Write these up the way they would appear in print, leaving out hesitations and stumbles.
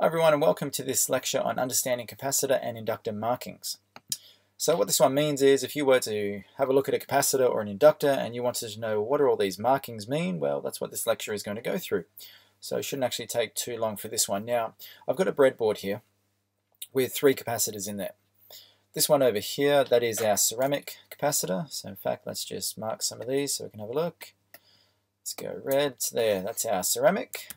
everyone, and welcome to this lecture on understanding capacitor and inductor markings. So what this one means is if you were to have a look at a capacitor or an inductor and you wanted to know what do all these markings mean, well, that's what this lecture is going to go through. So it shouldn't actually take too long for this one. Now, I've got a breadboard here with three capacitors in there. This one over here, that is our ceramic capacitor. So in fact, let's just mark some of these so we can have a look. Let's go red. There, that's our ceramic.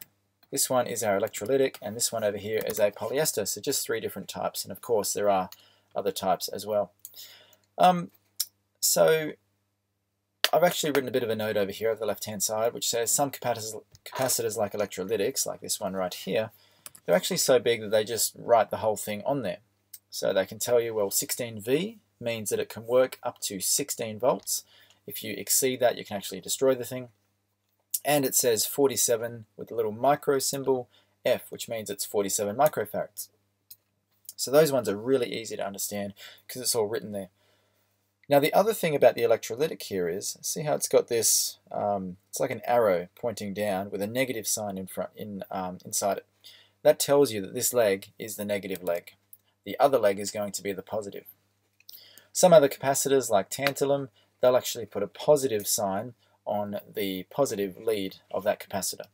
This one is our electrolytic, and this one over here is a polyester, so just three different types, and of course there are other types as well. So I've actually written a bit of a note over here on the left-hand side, which says some capacitors like electrolytics, like this one right here, they're actually so big that they just write the whole thing on there. So they can tell you, well, 16V means that it can work up to 16 volts. If you exceed that, you can actually destroy the thing. And it says 47 with a little micro symbol, F, which means it's 47 microfarads. So those ones are really easy to understand because it's all written there. Now the other thing about the electrolytic here is, see how it's got this, it's like an arrow pointing down with a negative sign in front, inside it. That tells you that this leg is the negative leg. The other leg is going to be the positive. Some other capacitors like tantalum, they'll actually put a positive sign on the positive lead of that capacitor.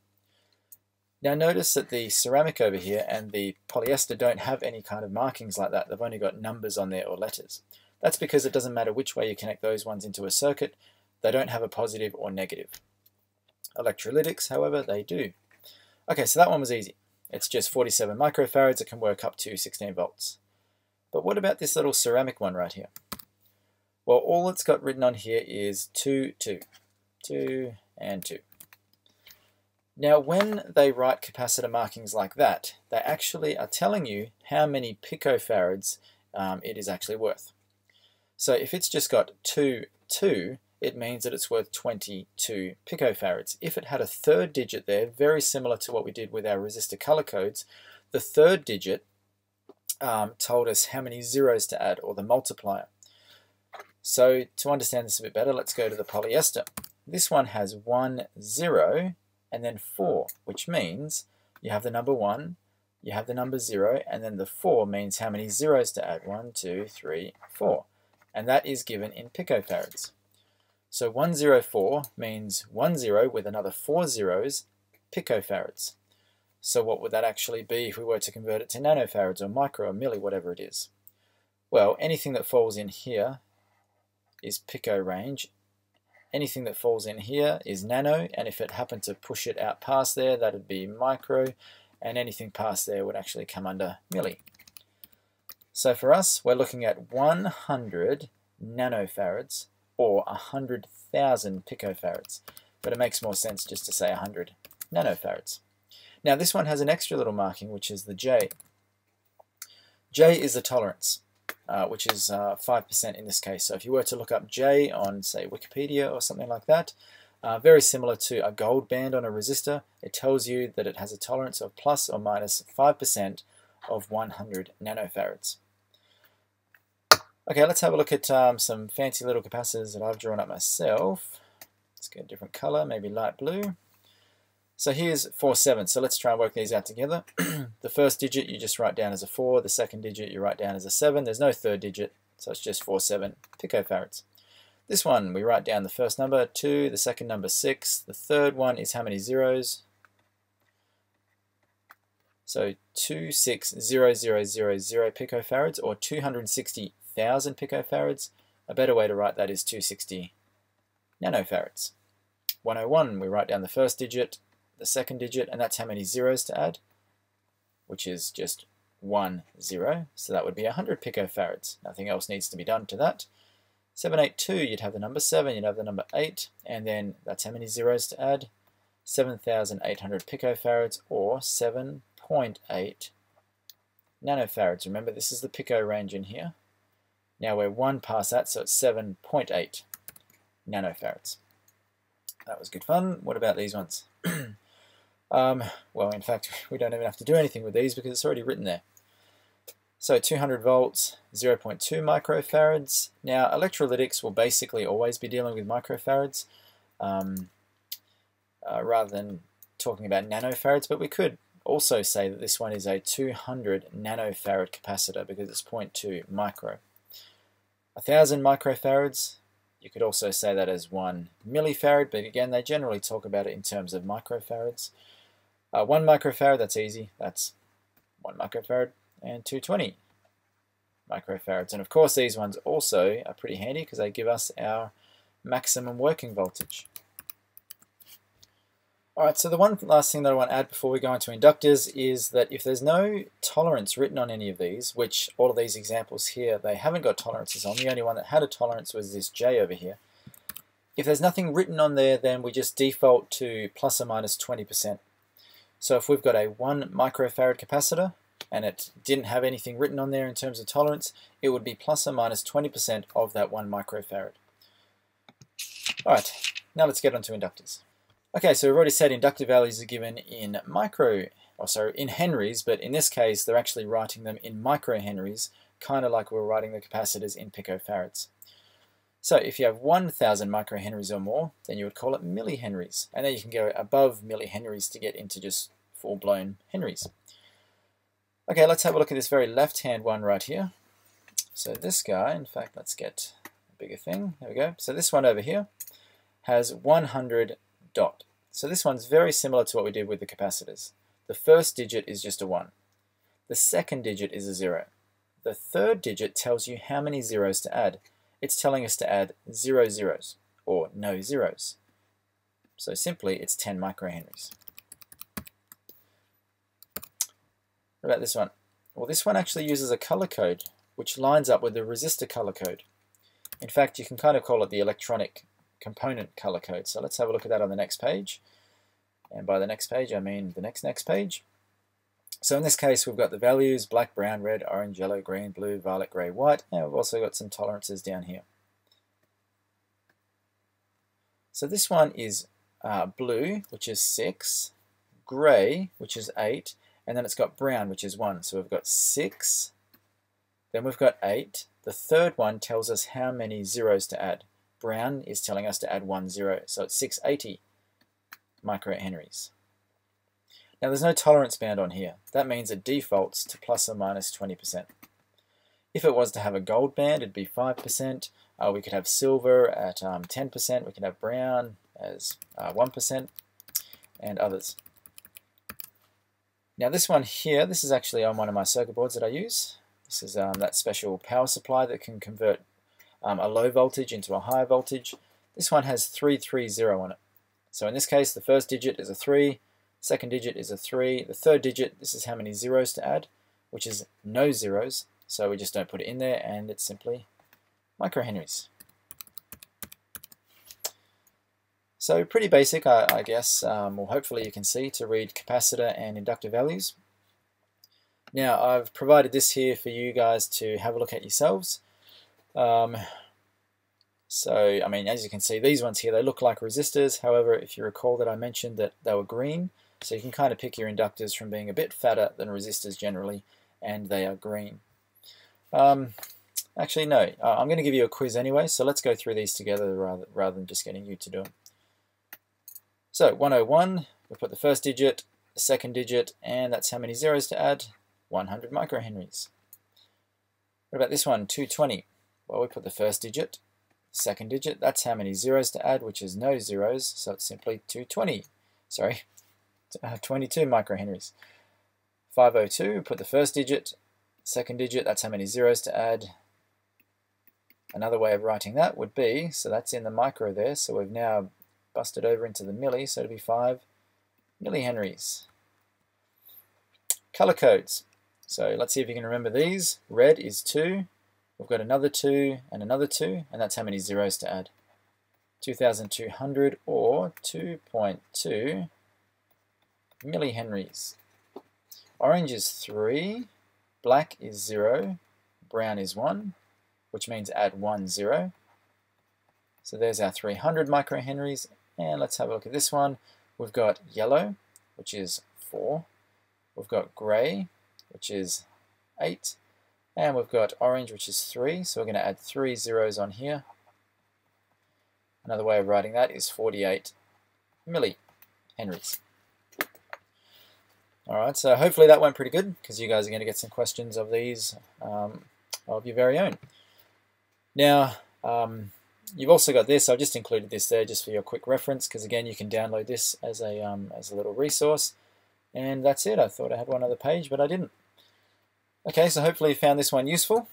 Now notice that the ceramic over here and the polyester don't have any kind of markings like that. They've only got numbers on there or letters. That's because it doesn't matter which way you connect those ones into a circuit. They don't have a positive or negative. Electrolytics, however, they do. Okay, so that one was easy. It's just 47 microfarads. It can work up to 16 volts. But what about this little ceramic one right here? Well, all it's got written on here is 2, 2. 2 and 2. Now when they write capacitor markings like that, they actually are telling you how many picofarads it is actually worth. So if it's just got 2, 2, it means that it's worth 22 picofarads. If it had a third digit there, very similar to what we did with our resistor color codes, the third digit told us how many zeros to add, or the multiplier. So to understand this a bit better, let's go to the polyester. This one has 1, 0, and then 4, which means you have the number 1, you have the number 0, and then the 4 means how many zeros to add. 1, 2, 3, 4. And that is given in picofarads. So 104 means 1 0 with another 4 zeros, picofarads. So what would that actually be if we were to convert it to nanofarads or micro or milli, whatever it is? Well, anything that falls in here is pico range. Anything that falls in here is nano, and if it happened to push it out past there, that would be micro, and anything past there would actually come under milli. So for us, we're looking at 100 nanofarads, or 100,000 picofarads, but it makes more sense just to say 100 nanofarads. Now this one has an extra little marking, which is the J. J is the tolerance. Which is 5% in this case. So if you were to look up J on, say, Wikipedia or something like that, very similar to a gold band on a resistor, it tells you that it has a tolerance of plus or minus 5% of 100 nanofarads. Okay, let's have a look at some fancy little capacitors that I've drawn up myself. Let's get a different color, maybe light blue. So here's 4, 7. So let's try and work these out together. The first digit you just write down as a 4. The second digit you write down as a 7. There's no third digit, so it's just 4, 7 picofarads. This one, we write down the first number, 2. The second number, 6. The third one is how many zeros? So 260,000 picofarads, or 260,000 picofarads. A better way to write that is 260 nanofarads. 101, we write down the first digit, the second digit, and that's how many zeros to add, which is just 1 0, so that would be 100 picofarads. Nothing else needs to be done to that. 782, you'd have the number 7, you'd have the number 8, and then that's how many zeros to add, 7,800 picofarads, or 7.8 nanofarads. Remember, this is the pico range in here. Now we're 1 past that, so it's 7.8 nanofarads. That was good fun. What about these ones? Well, in fact, we don't even have to do anything with these because it's already written there. So 200 volts, 0.2 microfarads. Now, electrolytics will basically always be dealing with microfarads rather than talking about nanofarads, but we could also say that this one is a 200 nanofarad capacitor because it's 0.2 micro. 1,000 microfarads, you could also say that as 1 millifarad, but again, they generally talk about it in terms of microfarads. 1 microfarad, that's easy, that's 1 microfarad, and 220 microfarads. And of course, these ones also are pretty handy because they give us our maximum working voltage. Alright, so the one last thing that I want to add before we go into inductors is that if there's no tolerance written on any of these, which all of these examples here, they haven't got tolerances on, the only one that had a tolerance was this J over here. If there's nothing written on there, then we just default to plus or minus 20%. So if we've got a 1 microfarad capacitor, and it didn't have anything written on there in terms of tolerance, it would be plus or minus 20% of that 1 microfarad. Alright, now let's get on to inductors. Okay, so we've already said inductor values are given in in henries, but in this case they're actually writing them in microhenries, kind of like we're writing the capacitors in picofarads. So if you have 1,000 microhenries or more, then you would call it millihenries, and then you can go above millihenries to get into just full-blown henries. Okay, let's have a look at this very left-hand one right here. So this guy, in fact, let's get a bigger thing. There we go. So this one over here has 100 dot. So this one's very similar to what we did with the capacitors. The first digit is just a 1. The second digit is a 0. The third digit tells you how many zeros to add. It's telling us to add 0 zeros, or no zeros. So simply, it's 10 microhenries. What about this one? Well, this one actually uses a color code, which lines up with the resistor color code. In fact, you can kind of call it the electronic component color code. So let's have a look at that on the next page. And by the next page, I mean the next page. So in this case, we've got the values: black, brown, red, orange, yellow, green, blue, violet, gray, white. And we've also got some tolerances down here. So this one is blue, which is 6, gray, which is 8, and then it's got brown, which is 1. So we've got 6, then we've got 8. The third one tells us how many zeros to add. Brown is telling us to add 1 zero, so it's 680 microhenries. Now there's no tolerance bound on here. That means it defaults to plus or minus 20%. If it was to have a gold band, it'd be 5%. We could have silver at 10%. We could have brown as 1%, and others. Now this one here, this is actually on one of my circuit boards that I use. This is that special power supply that can convert a low voltage into a high voltage. This one has 330 on it. So in this case, the first digit is a 3, second digit is a 3, the third digit, this is how many zeros to add, which is no zeros, so we just don't put it in there, and it's simply microhenries. So pretty basic, I guess. Well, hopefully you can see to read capacitor and inductor values. Now I've provided this here for you guys to have a look at yourselves. So, I mean, as you can see, these ones here, they look like resistors. However, if you recall that I mentioned that they were green, so you can kind of pick your inductors from being a bit fatter than resistors generally, and they are green. Actually, no, I'm going to give you a quiz anyway, so let's go through these together rather than just getting you to do them. So, 101, we put the first digit, the second digit, and that's how many zeros to add, 100 microhenries. What about this one, 220? Well, we put the first digit, second digit, that's how many zeros to add, which is no zeros, so it's simply 22 microhenries. 502, put the first digit, second digit, that's how many zeros to add. Another way of writing that would be, so that's in the micro there, so we've now busted over into the milli, so it'll be 5 millihenries. Color codes. So let's see if you can remember these. Red is 2. We've got another 2 and another 2, and that's how many zeros to add. 2,200 or 2.2 millihenries. Orange is 3, black is 0, brown is 1, which means add 1 0. So there's our 300 microhenries, and let's have a look at this one. We've got yellow, which is 4. We've got grey, which is 8. And we've got orange, which is 3, so we're going to add 3 zeros on here. Another way of writing that is 48 millihenries. Alright, so hopefully that went pretty good, because you guys are going to get some questions of these of your very own. Now, you've also got this. I've just included this there just for your quick reference, because again, you can download this as a little resource. And that's it. I thought I had one other page, but I didn't. Okay, so hopefully you found this one useful,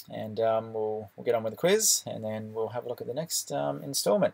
and we'll get on with the quiz, and then we'll have a look at the next installment.